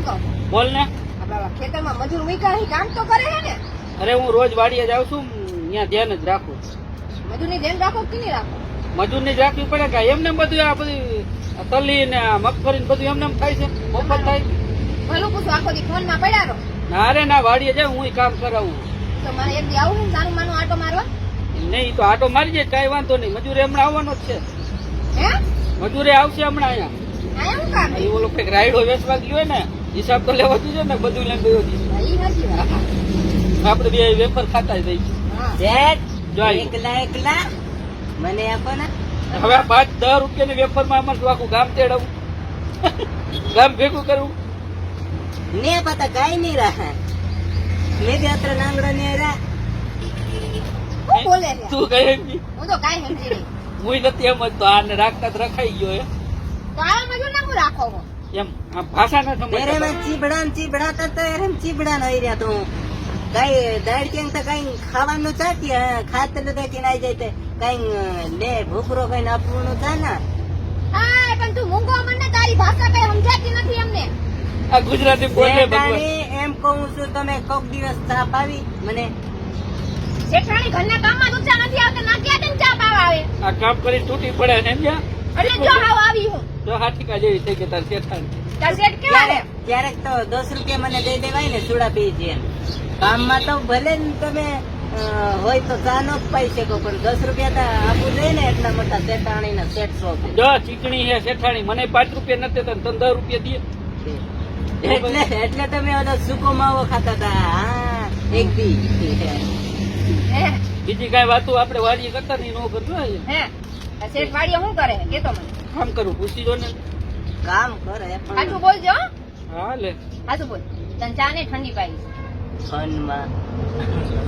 હું કહું બોલ ને. આપડા ખેતરમાં મજૂર મૂક્યા કામ તો કરે છે ને. અરે હું રોજ વાડીએ જાઉં છું, ત્યાં ધ્યાન જ રાખું. મજૂરની ધ્યાન રાખો કે નહીં રાખો? મજૂર ને જ રાખવી પડે કે એમને બધું આ બધી તલી ને મગફળી બધું એમને થાય છે, મફત થાય. ભલું પૂછું આખો દી ફોન માં પડ્યા રહો. ના રે ના, વાડીએ જાય હું કામ કરાવું. તો મારે એક દી આવું ને સારું માનું આટો મારવા. નહીં તો આટો મારી જાય, કઈ વાંધો નહીં. મજૂરે હમણાં આવવાનો જ છે. હે મજૂરે આવશે હમણાં અહીંયા. આયા હું કામ એ ઓલો કઈક રાયડો વેચવા ગયો હોય ને, હિસાબ તો લેવો જોઈએ ને, બધું લઈને ગયો છે. ઈ હાચી વાત. આપડે બે વેફર ખાતા જઈએ. હા શેઠ, જો આવી. એકલા મને આપો ને. હવે આ 5-10 રૂપિયાની વેફર માં અમારે આખું ગામ તેડાવું, ગામ ભેગું કરવું. ને પતા કઈ નહીં રહે. મેં બી અત્ર નાંગડા ને રા. હું બોલે છે? તું કઈ એમ હું તો કાઈ સમજી નહીં. હું નથી એમ જ, તો આને રાખતા જ રખાઈ ગયો હે. તો આ મજૂર ના હું રાખો હો. એમ આ ભાષા ના તેરે સમજ. માં ચીબડા તો એમ ચીબડા નો રહ્યા તું. કઈ દાડ કેમ તો કઈ ખાવાનું ચાટી ખાતર દેખીને આવી જાય તે કઈ લે ભૂખરો કઈ આપવું છે ને. હા પણ તું મૂંગો મને તારી ભાષા કઈ સમજાતી નથી અમને. આ ગુજરાતી બોલે ભગવાન. શેઠાણી, એમ કહું છું તમે કોક દિવસ ચા પાવી મને. શેઠાણી ઘરના કામમાં ઊંચા નથી આવતા, ના ક્યાં તને ચા પાવા આવે. આ કામ કરી તૂટી પડે ને એમ જા. એટલે જો હાવ આવી હું તો હાથીકા જેવી થઈ ગઈ તાર શેઠાણી. તાર શેઠ કેવા રે? ક્યારેક તો 10 રૂપિયા મને દઈ દેવાય ને સુડા પી છે. કામમાં તો ભલે ને તમે હોય તો ચા નો પાઈ શકો, પણ 10 રૂપિયા તો આપવું જોઈએ ને. એટલા મોટા શેઠાણી ના શેઠ શોપ. જો ચીકણી હે શેઠાણી, મને 5 રૂપિયા નથી દેતા, તને 10 રૂપિયા દે. એટલે તમે ઓલો સૂકો માવો ખાતા હતા. હા એક દી હે બીજી કઈ વાતો આપણે વાડીએ કરતા નહીં, નો કરતો હોય. હે આ શેઠ વાડીએ શું કરે કે તો મને કામ કરું, પૂછી જો ને. કામ કરે સાચું પણ બોલજો હો. હા લે. સાચું બોલ. તને ચા ને ઠંડી પાઈ ફોનમાં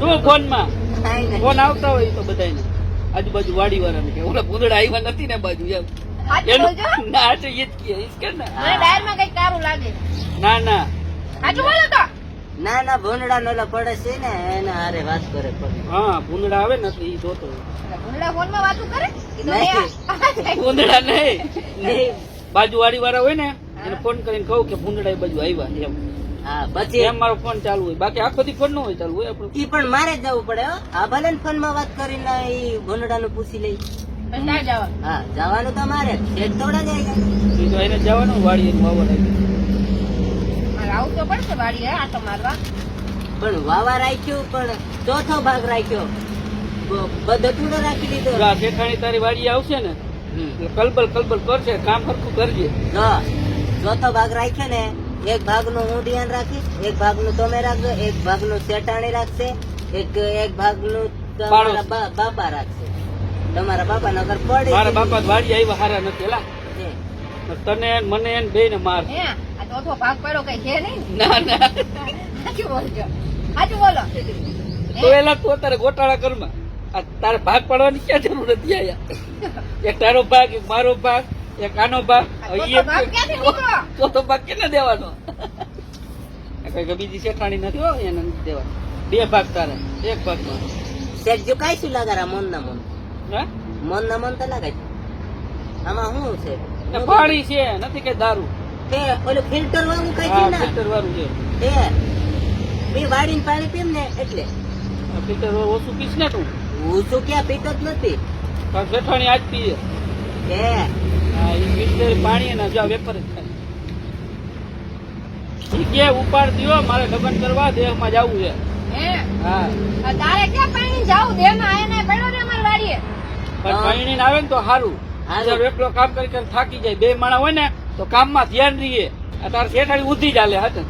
શું ફોન માં કાંઈ નહીં. ફોન આવતા હોય તો બધાને આજુબાજુ વાડી વાળાને કે ઓલા ભૂંદડા આવ્યા નથી ને બાજુ એમ. સાચું બોલજો. ના તો એ જ કહે, ઈ જ કે ને. મને ડાયર માં કઈ કારું લાગે. ના ના સાચું બોલો તો. ના ભૂંડડા નો પડે છે ને એના હારે વાત કરે પણ. હા ભૂંદડા આવે ને તો ઈ જોતો હોય. ભૂંડા ફોન માં વાતું કરે. કીધું નહીં. ભૂંદડા નહીં, નહીં. બાજુ વાડી વાળા હોય ને એને ફોન કરીને કહું કે ભૂંદડા એ બાજુ આવ્યા એમ. હા પછી એમ મારો ફોન ચાલુ હોય, બાકી આખો દી ફોન નો હોય ચાલુ હોય આપણું. ઈ પણ મારે જ જવું પડે હો. આ ભલે ને ફોન માં વાત કરીને ઈ ભૂંડડા નું પૂછી લઈ. પણ ના જવા. હા જવાનું તો મારે શેઠ થોડા જાય. ઈ તો એને જવાનું વાડી એનું વાવવા લાગ્યું. મારે આવું તો પડશે વાડીએ આટો મારવા. પણ વાવા રાખ્યું પણ ચોથો ભાગ રાખ્યો. બધો ટૂડો રાખી દીધો. જો આ શેઠાણી તારી વાડી આવશે ને એટલે કલબલ કરશે, કામ સરખું કરજે. જો ચોથો ભાગ રાખ્યો ને, એક ભાગ નું હું ધ્યાન રાખીશ, એક ભાગ નું તમે રાખજો, એક ભાગ નું શેઠાણી રાખશે, એક ભાગ નું તમારા બાપા રાખશે. તમારા બાપા નગર પડે. મારા બાપા વાડી આવ્યા હારા નથી એલા. છે. તને મને એને બે ને માર. હે આ ચોથો ભાગ પડ્યો કઈ છે નહીં. ના ના સાચું બોલજો. સાચું બોલો. તો એલા તું અત્યારે ગોટાળા કરમાં. આ તારે ભાગ પાડવાની ક્યાં જરૂર નથી આયા. એક તારો ભાગ, એક મારો ભાગ, એક આનો ભાગ. ચોથો ભાગ ક્યાંથી નીકળ્યો? ચોથો ભાગ કેને દેવાનો? કઈ બીજી શેઠાણી નથી હો, એને નથી દેવાનો. 2 ભાગ તારે, 1 ભાગ મારો. શેઠ જો કાંઈ શું લાગે મન ના મન. હા? મન ના મન તો લાગે છે. આમાં શું છે? એ પાણી છે, નથી કઈ દારૂ. તે ઓલું ફિલ્ટર વાળું કઈ છે હા ને ફિલ્ટર વાળું છે. તે બે વાડીને પાણી પીમ ને એટલે આ ફિલ્ટર વાળું ઓછું પીશ ને તું. હું શું ક્યાં પીતો જ નથી. તાર શેઠાણી આજ પીએ. કે હા એ ફિલ્ટર પાણી ને જો વેપાર જ થાય. ઈ કે ઉપાડ દ્યો, મારે લગ્ન કરવા દેહમાં જવું છે. હે હા આ તારે ક્યાં પાણી જાવું દેમાં આયા ને પડ્યો ને અમાર વાડીએ. પણ પાણી આવે ને તો સારું. હારું. એકલો કામ કરી કરીને થાકી જાય, 2 માણસ હોય ને તો કામમાં ધ્યાન રહીએ. આ તાર શેઠાણી ઊંધી ચાલે હાથે.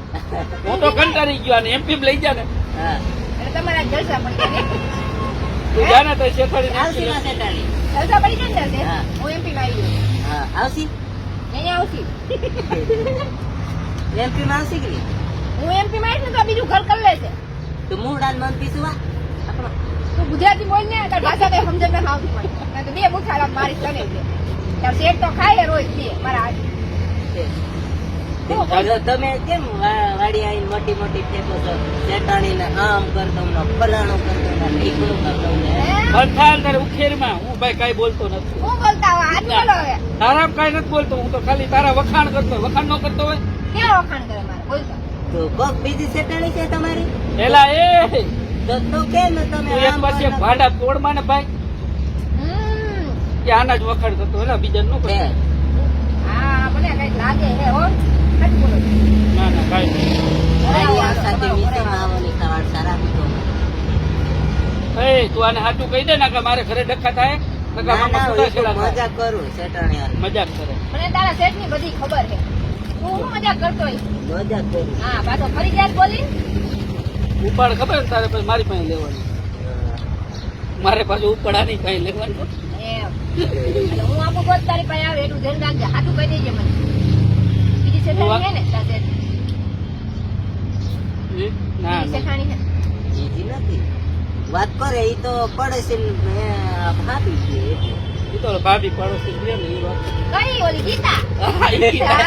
હું તો કંટાળી ગયો અને એમપી લઈ જા ને. હા એટલે તમારા જલસા પડી ગયા ને. તું જા ને તો શેઠાણી આવશી નાખી માં લે. શેઠાણી. જલસા પડી ગયા ને હા. હું એમપી માં આવી ગયો. હા આવશી અહીંયા આવતી. એમપી માં આવશી કે નહીં? હું એમપી માં આવીશ ને તો બીજું ઘર કરી લેશે. તો મૂળાન મન પીશું વા આપણો. તું ગુજરાતી બોલ ને તાર ભાષા કઈ સમજણ ના આવતી મને. નહીં તો 2 મુઠ્ઠા મારી તને છે. તાર શેઠ તો ખાય રોજ 2 મારા હાથ. હવે તમે કેમ વાડી આવીને મોટી મોટી ફેંકો છો? શેઠાણી ને આમ કરતો ને ફલાણું કરતો ને ઢીકણું કરતો ને. બંધાર તારે ઉખેરમાં હું ભાઈ કાંઈ બોલતો નથી. હું બોલતા હોય આજ બોલો હવે. તારા કાંઈ નથી બોલતો, હું તો ખાલી તારા વખાણ કરતો હોય. વખાણ ન કરતો હોય કેવા વખાણ કરે મારે બોલ તો. તો કોક બીજી સેટાણી છે તમારી? એલા એ તો કેમ તમે તું એક આમ પાસે બોલો? ભાડા તોડમાં ને ભાઈ હમ. કે આના જ વખાણ કરતો એલા બીજા નો છે. હા મને કઈક લાગે હે હો સાચું બોલો છો. ના ના કાઈ નહીં. મારી આ સાથે મીઠામાં આવવાની ખાવાડ સારા હતો. એ તું આને સાચું કહી દે ને કે મારે ઘરે ડખા થાય તો કે ના આમાં ના સુધા હું તો છેડા થાય. મજાક કરું સેટાણી હારે. મજાક કરે મને તારા શેઠની બધી ખબર છે તું શું મજાક કરતો હોય મજાક કરું. હા પાછો ફરી જાય બોલી ઉપાડ ખબર ને તારે પછી મારી પાસે લેવાની મારે પાછું ઉપાડાની પાસે લેવાનું એમ એટલે હું આપું બોલ તારી પાસે આવે એટલું ધ્યાન રાખજે સાચું કહી દેજે મને બીજી શેઠાણી હે ને તાર શેઠ ના બીજી ના શેઠાણી હે બીજી નથી વાત કરે ઈ તો પડોશી ભાભી છે એટલે. એ તો ભાભી પડોશી લે ને એ વાત કઈ ઓલી ગીતા હા, ઈ કીધા.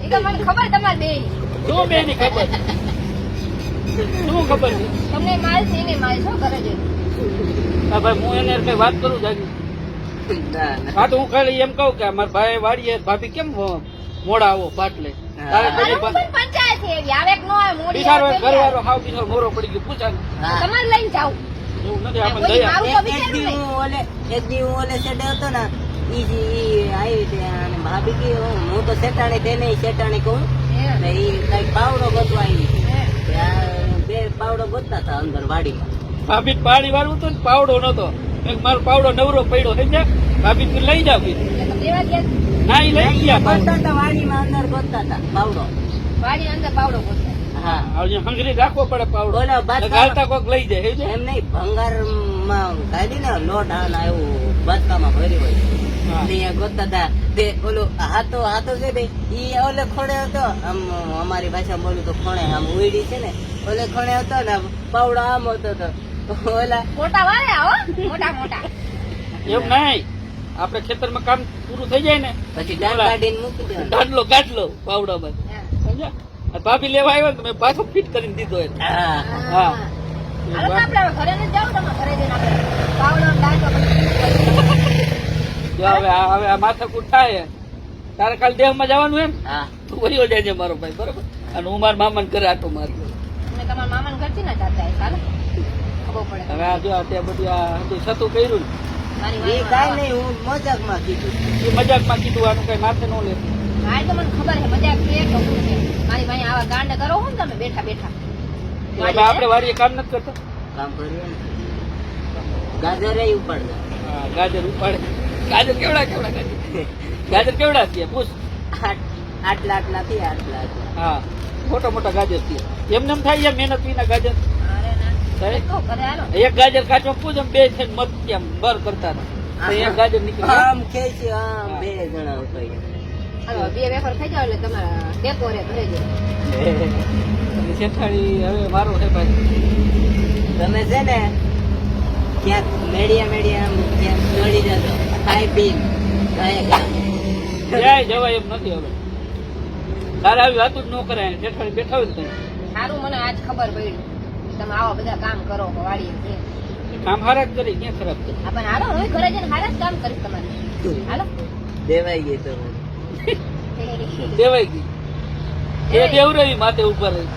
એ તો મને ખબર તમારે બે શું બેની ખબર શું ખબર છે તમને માલ છે ને માલ શું કરે છે હા ભાઈ હું એને કઈ વાત કરું જાગી ના ના હા તો હું ખાલી એમ કહું કે મારા ભાઈ વાડીએ ભાભી કેમ મોડા આવો પાટલે તારે મારું બધી પણ પંચાયત છે એવી આવે કે ન આવે મોડી બિચારો આવે ઘર પેલી વાળો હાવ બિચારો મોરો પડી ગયો પૂછા ને હા. તમારે લઈને જાવ એવું નથી આપણને કોઈ દયા મારું તો એક દી વિચાર્યું હું ઓલે સેટે હતો ને ઈ આવી હતી અને ભાભી કી હું તો સેટાણી તેને સેટાણી કહું નહીં ને ઈ કઈક પાવડો ગોતવા આવી હે. ત્યાં બે પાવડો ગોતતા હતા અંદર વાડીમાં ભાભી પાણી વાળવું હતું ને પાવડો નતો એક મારો પાવડો નવરો પડ્યો સમજ્યા ભાભી તું લઈ જાવ કીધું. એટલે તો લેવા ગયા ના ઈ લઈ ગયા પાવડો. ગોતતા હતા વાડીમાં અંદર ગોતતા હતા પાવડો વાડી અંદર પાવડો ગોતે હા હવે હંગરી રાખવો પડે પાવડો બોલો, બાદશાહ. એટલે ગાલતા કોક લઈ જાય સમજ્યા? એમ નહીં ભંગારમાં કાઢી ને લોટ હાલ આવ્યું બચકામાં ભરી હોય હા. ત્યાં ગોતતા હતા તે ઓલું હાથો છે બે ઈ ઓલે ખોડે હતો આમ અમારી ભાષામાં બોલું તો ખોણે આમ ઉડી છે ને ઓલે ખોણે હતો ને પાવડો આમ હતો તો ઓલા મોટા વારે આવો મોટા મોટા એમ નહીં આપણે ખેતરમાં કામ પૂરું થઈ જાય ને પછી દાંત કાઢીને મૂકી દેવાનું ગાડલો ગાડલો પાવડામાં હા. સમજ્યા આ ભાભી લેવા આવ્યો ને તો મેં પાછો ફિટ કરીને દીધો એને હા હા. હાલો તો આપણે હવે ઘરે નથી જાવું તમે ઘરે જઈને આપણે પાવડો ને દાંતો જો હવે આ માથાકૂટ થાય તારે કાલે દેહમાં જવાનું એમ હા તું વયો જાય મારો ભાઈ બરોબર અને હું મારા મામાને ઘરે આટો મારી તમે તમારા મામાને ઘરથી ના જાતા ચાલો ખબર પડે હવે આ જો આ ત્યાં બધું આ બધું છતું કર્યું મારી એ વાઈમાં કાંઈ નહીં હું મજાકમાં કીધું ને એ મજાકમાં કીધું આનું કઈ માથે ન લે હા એ તો મને ખબર છે મજાક છે કે શું છે મારી ભાઈ આવા ગાંડ કરો છો ને તમે બેઠા બેઠા હવે આપણે વાડીએ કામ નથી કરતા કામ કરીએ ને ગાજરે ઉપાડતા હા ગાજર ઉપાડે ગાજર કેવડા ગાજર ગાજર કેવડા છે પૂછ આટલા આટલાથી આટલા હા મોટા મોટા ગાજર છે એમને એમ થાય મહેનત વિના ગાજર અરે ના થાય? શું કરે હાલો એક ગાજર કાચમાં પૂછ બે થઈને મત કેમ બર કરતા હતા તો એક ગાજર નીકળી આમ ખેંચી આમ બે જણા ઉપાડ્યા હાલો બે વેફર ખાઈ જાવ એટલે તમારા ટેકો રે ઘરે જાય શેઠાણી હવે મારો છે ભાઈ તમે છે ને ક્યાંક મેડિયા આમ ક્યાંક ચડી જતો ખાઈ પી ક્યાંય જવાય એમ નથી હવે તારે આવી વાતું જ ન કરાય શેઠાણી બેઠા હોય ને સારું મને આજ ખબર પડી તમે આવા બધા કામ કરો વાડીએ છે તઈ કામ હારા જ કરી ક્યાં ખરાબ કરી આ પણ હાલો હું ઘરે જઈને હારા જ કામ કરીશ તમારે હાલો દેવાઈ ગઈ તમે દેવાઈ ગઈ એ દેવરવી માથે ઉપર રહી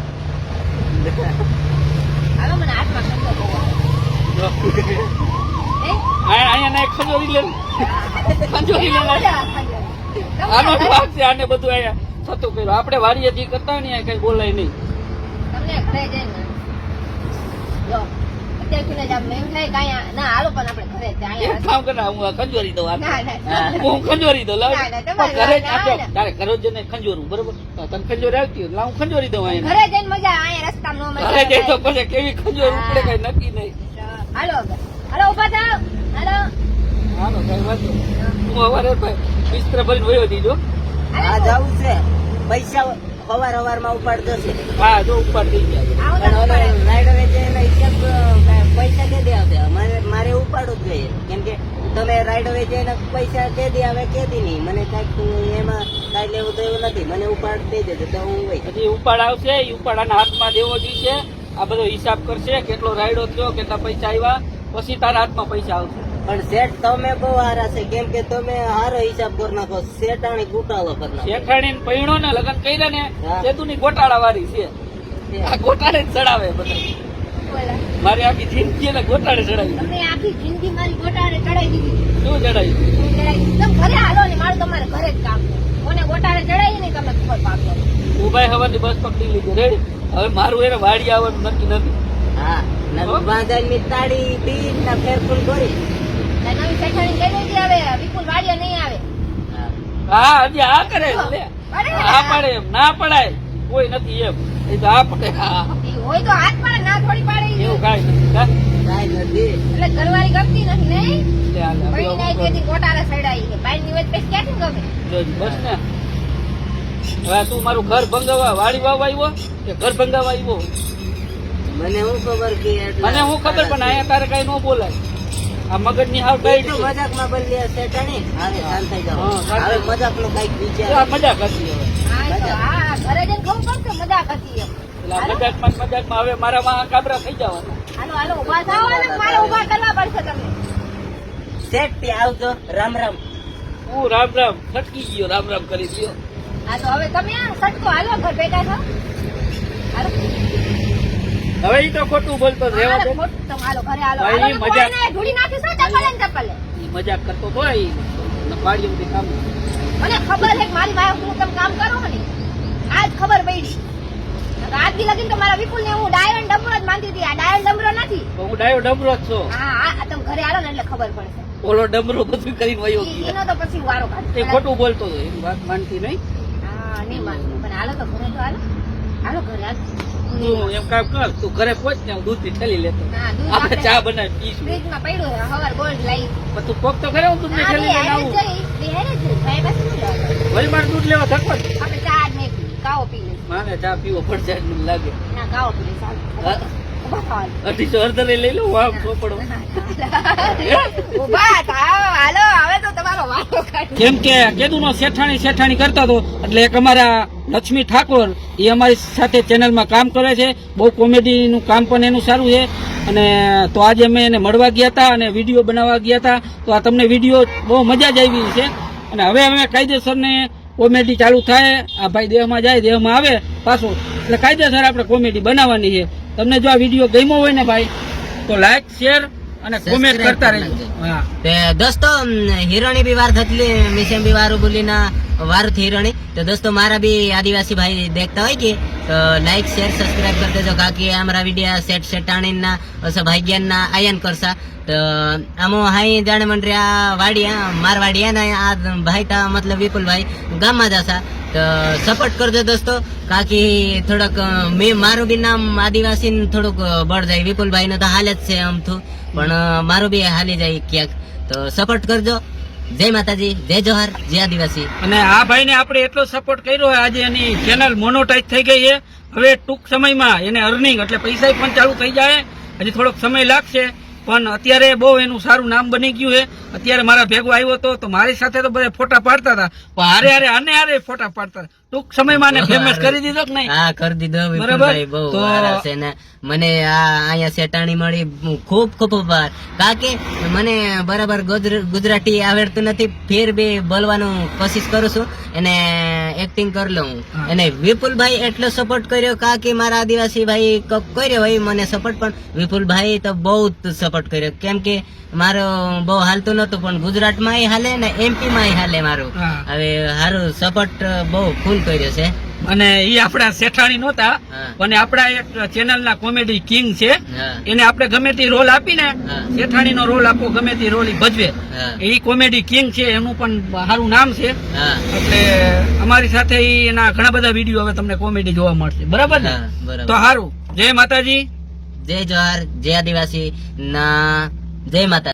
હાલો મને હાથમાં ખંડો બહુ આવે. જો. હે? અહીંયા ના એક ખંજોરી લે ને. ખંજોરી લે ને. મજા આવે. આનો જ તમને ભાગ છે આને બધું અહીંયા થતું કર્યું આપણે વાડીએ જે કરતા હોય ને અહીંયા કઈ બોલાય નહીં તમને ઘરે જઈને જો અત્યારથી જ આમ એમ થાય કે અહીંયા ના હાલો પણ આપણે ઘરે જ એક અહીંયા કામ કર હું આ ખંજોરી દઉં આ. ના ના હું ખંજોરી દઉં લાવ ના, ના, તમારે ઘરે જ ના, આપજો ના. તારે ઘરે જઈને ખંજોરું બરોબર તને ખંજોરી આવતી હોય, લાવ હું ખંજોરી દઉં અહીંયા ઘરે જઈને મજા આવે. અહીંયા રસ્તામાં ન મજા ઘરે જઈ તો આવે. પછી કેવી ખંજોર ઉપડે કઈ નક્કી નહીં હાલો હવે. હાલો ઉભા થાવ હાલો હાલો કઈ વાંધો નહીં. હું અવારે ભાઈ બિસ્તર ભરીને વયો દીધો આ હાલો જવું છે પૈસા હવાર માં ઉપાડતો છે હા જો ઉપર થઈ ગયા આવો પણ તો ઓલો પડે. રાઈડર જઈને હિસાબ પૈસા કે દે આવે મારે ઉપાડવું જ જોઈએ કેમ કે તમે રાઈડર જઈને પૈસા કે દે આવે કે દી નહીં મને કાંઈક એમાં કાંઈ લેવું તો એવું નથી મને ઉપાડ દઈ દેજો તો હું વહી પછી ઉપાડ આવશે એ ઉપાડાના હાથમાં દેવો જોઈશે આ બધો હિસાબ કરશે કેટલો રાયડો થયો કેટલા પૈસા આવ્યા પછી તારા હાથમાં પૈસા આવશે પણ શેઠ તમે બહુ હારા છે, કેમ કે તમે હારો હિસાબ કરી નાખો, શેઠાણી ગોટાળો કરી નાખો. શેઠાણી પૈણો ને લગ્ન કર્યા ને હા. સેતુની ગોટાળા વાળી છે. આ ગોટાળે જ ચડાવે બધા. બોલા. મારી આખી જિંદગી એને ગોટાળે ચડાવી. તમે આખી જિંદગી મારી ગોટાળે ચડાવી દીધી. શું ચડાવી? હું ચડાવી દીધી. તમે ઘરે હાલો ને, મારું તમારે ઘરે જ કામ છે. મને ગોટાળે ચડાવી ને તમે ખબર પાડો. ઉભાઈ હવાની બસ પકડી લીધી. રેડી? હવે મારું એને વાડી આવવાનું નક્કી નથી. હા, બાંધાની તાળી તીર ના ફેરફૂલ કરી. નવી શેઠાણી કઈ નથી આવે, વિપુલ વાડિયા નહીં આવે. હા હજી આ કરે છે લે. અરે આ પડે એમ ના પડાય કોઈ નથી એમ. એ તો આ પડે. હા ઈ હોય તો હાથ પાડે, ના થોડી પાડે ઈ. એવું કાંઈ નથી. હા? કાંઈ નથી. એટલે ઘરવાળી ગમતી નથી નહીં. લે હાલ, હવે ભાઈ નાઈ હું તેથી ગોટાળે ચડાવી છે. બાઈ ની વચ્ચે પછી ક્યાંથી ગમે? જોજો, બસ ને. હવે તું મારું ઘર ભંગાવા વાડી વાવવા આવ્યો કે ઘર ભંગાવા આવ્યો? મને હું ખબર કે મને હું ખબર પણ અહીંયા તારે કઈ ન બોલાય. આ મગજ ની હાવ ટાઈટ છે. મજાકમાં બોલી શેઠાણી. હવે શાંત થઈ જાઓ. હા, શાંત હવે થઈ મજાક નું કઈક આ વિચાર. મજાક હતી હવે. હા, એ તો હા, ઘરે જઈને ખબર પડશે મજાક હતી એમ. એટલે આ મજાકમાં હવે મારા માં કાબરા થઈ જવાના. હાલો હાલો ઉભા થાઓ ને, મારે ઉભા કરવા પડશે તમને. શેઠ ત્યાં આવજો. રામ રામ. હું રામ રામ ફટકી ગયો, રામ રામ કરી દયો. હા તો હવે તમે આ સટકો હાલો ઘર ભેગા છો. હાલો. હવે ઈ તો ખોટું બોલતો જ રહેવા દે. હાલો, ખોટું તમે હાલો ઘરે હાલો. ભાઈ, હાલો ને મજાક. કોઈને ધૂળી નાખીશું ચપ્પલે ને ચપ્પલે. ઈ મજાક કરતો તો ઈ વાડીએ બધી કામ. મને ખબર છે કે મારી વાઈફ હું તમે કામ કરો ને, આજ ખબર પડી. આજ દી લગીને તો મારા વિપુલ ને હું ડાયન ડમરો જ માનતી હતી. આ ડાયન ડમરો નથી. તો હું ડાયો ડમરો જ છું. હા હા, તમે ઘરે હાલો ને એટલે ખબર પડશે. ઓલો ડમરો બધું કરીને વયો ગયો. એનો તો પછી વારો એ કાઢશે. ખોટું બોલતો હતો. એની વાત માનતી નહીં. હા નહીં માનવું, પણ હાલો તો ઘરે તો હાલો. હાલો ઘરે હાલો. તું એમ કામ કર, તું ઘરે પહોંચ ને હું દૂધ થી ઠેલી લેતો. હા, દૂધ આપણે આપણે ચા બનાવી પીશું. ફ્રીજમાં પડ્યું છે, હવાર ગોલ્ડ લાવી. પણ તું પોક તો કરે, હું દૂધ ની હા, ઠેલી લઈને બે આવું. હારે જ જઈ, બે હારે જ જઈ. ભાઈ પાસે શું લેવાનું? વળી મારે દૂધ લેવા થકવા જ. આપણે ચા જ નહીં પીવી, કાવો પી લઈશું. મારે ચા પીવો પડશે જ મને લાગે. ના, કાવો પી લઈશું. હા. ઉભા થાવ હાલો. 250 અડધરે લઈ લઉં આમ ચોપડો. ઉભા થાવ હાલો, હવે તો તમારો વારો કાઢો. કેમ કે કેદુનો શેઠાણી કરતા હતો એટલે એક અમારા લક્ષ્મી ઠાકોર એ અમારી સાથે ચેનલમાં કામ કરે છે. બહુ કોમેડીનું કામ પણ એનું સારું છે. અને તો આજે અમે એને મળવા ગયા હતા અને વિડીયો બનાવવા ગયા હતા. તો આ તમને વિડીયો બહુ મજા જ આવી છે. અને હવે અમે કાયદેસરને કોમેડી ચાલુ થાય, આ ભાઈ દેહમાં જાય, દેહમાં આવે પાછો, એટલે કાયદેસર આપણે કોમેડી બનાવવાની છે. તમને જો આ વિડીયો ગમ્યો હોય ને ભાઈ તો લાઈક શેર અને કોમેન્ટ કરતા રહેજો. હા તે દોસ્તો હિરણી બી વાર થતલી મિસેમ બી વારું બોલીના વાર થી હિરણી. તો દોસ્તો મારા બી આદિવાસી ભાઈ देखता હોય કે તો લાઈક શેર સબસ્ક્રાઇબ કરી દેજો, કાકી અમારા વિડિયા સેટ સેટાણીના અસ ભાગ્યના આયન કરસા. તો આમો હાઈ જાણે મંડ્યા વાડિયા મારવાડિયા ને આ ભાઈ તા મતલબ વિપુલભાઈ ગામમાં જસા. તો સપોર્ટ કરજો દોસ્તો, કાકી થોડોક મેં મારું બી નામ આદિવાસી થોડુંક બળ જાય. વિપુલભાઈ નો તો હાલ જ છે આમ તો, પણ મારું બી હાલી જાય ક્યાંક. તો સપોર્ટ કરજો. જય માતાજી, જય જોહાર, જય આદિવાસી. અને આ ભાઈને આપણે એટલો સપોર્ટ કર્યો હોય, આજે એની ચેનલ મોનોટાઈઝ થઈ ગઈ છે. હવે ટૂંક સમયમાં એને અર્નિંગ એટલે પૈસા પણ ચાલુ થઈ જાય. હજી થોડોક સમય લાગશે, પણ અત્યારે બહુ એનું સારું નામ બની ગયું છે. અત્યારે મારા ભેગો આવ્યો હતો તો મારી સાથે તો બધા ફોટા પાડતા હતા, પણ હારે ફોટા પાડતા હતા. ટૂંક સમયમાં એને ફેમસ કરી દીધો કે નહીં? હા, કરી દીધો બરાબર. વિપુલભાઈ, બહુ તો સારા છે ને. મને આ અહીંયા સેટાણી મળી, ખૂબ ખૂબ આભાર. કાકે મને બરાબર ગુજરાતી આવડતું નથી, ફેર બી બોલવાનું કોશિશ કરું છું અને એક્ટિંગ કરી લઉં. અને વિપુલભાઈ એટલો સપોર્ટ કર્યો, કાકે મારા આદિવાસી ભાઈ કર્યો હોય મને સપોર્ટ, પણ વિપુલભાઈ તો બહુ સપોર્ટ કર્યો. કેમ કે મારો બહુ હાલતું નતું, પણ ગુજરાતમાં હાલે ને MP માં હાલે મારું. હા. હવે સારું સપોર્ટ બહુ ફૂલ કર્યો છે. અને એ આપણા શેઠાણી નહોતા, હા. અને આપણા એક ચેનલના કોમેડી કિંગ છે. હા. એને આપણે ગમે તે રોલ આપીને હા. શેઠાણીનો રોલ આપો, ગમે તે રોલ ઈ ભજવે. હા. એ કોમેડી કિંગ છે, એનું પણ સારું નામ છે. હા. એટલે અમારી સાથે ઈ એના ઘણા બધા વિડીયો હવે તમને કોમેડી જોવા મળશે. બરાબર ને? હા, બરાબર. તો સારું. જય માતાજી, જય જોહાર, જય આદિવાસી ના જય માતા.